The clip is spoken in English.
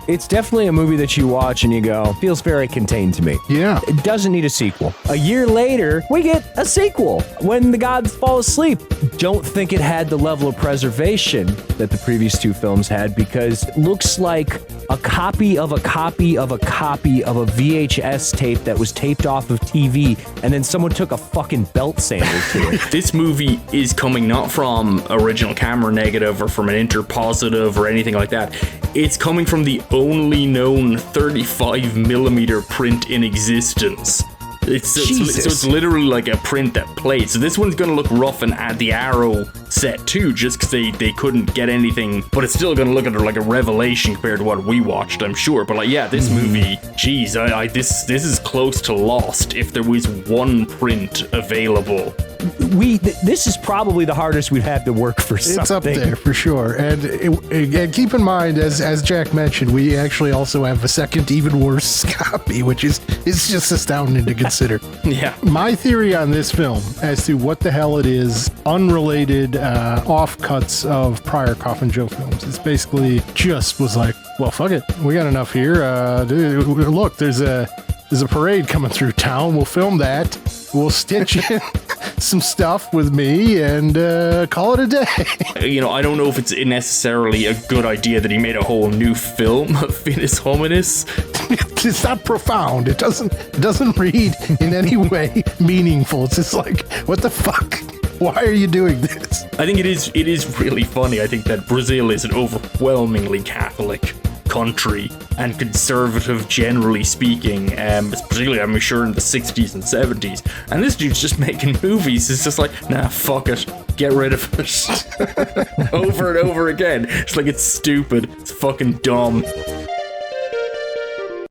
It's definitely a movie that you watch and you go, feels very contained to me. Yeah. It doesn't need a sequel. A year later, we get a sequel, When the Gods Fall Asleep. Don't think it had the level of preservation that the previous two films had, because it looks like a copy of a copy of a copy of a VHS tape that was taped off of TV, and then someone took a fucking belt sander to it. This movie is coming not from original camera negative or from an interpositive or anything like that. It's coming from the only known 35mm print in existence. So it's literally like a print that played. So this one's going to look rough and add the Arrow set too, just because they couldn't get anything. But it's still going to look at it like a revelation compared to what we watched, I'm sure. But like, yeah, this movie, geez, this is close to Lost if there was one print available. This is probably the hardest we've had to work for something. It's up there for sure. And keep in mind, as Jack mentioned, we actually also have a second, even worse copy, which is just astounding to consider. Yeah. My theory on this film as to what the hell it is, unrelated offcuts of prior Coffin Joe films, it's basically just was like, well, fuck it. We got enough here. Look, there's a parade coming through town. We'll film that. We'll stitch in some stuff with me and call it a day. You know, I don't know if it's necessarily a good idea that he made a whole new film of Finis Hominis. It's not profound. It doesn't read in any way meaningful. It's just like, what the fuck? Why are you doing this? I think it is really funny. I think that Brazil is an overwhelmingly Catholic country and conservative, generally speaking, particularly I'm sure in the 60s and 70s, and this dude's just making movies. It's just like, nah, fuck it, get rid of it. Over and over again. It's like, it's stupid, it's fucking dumb.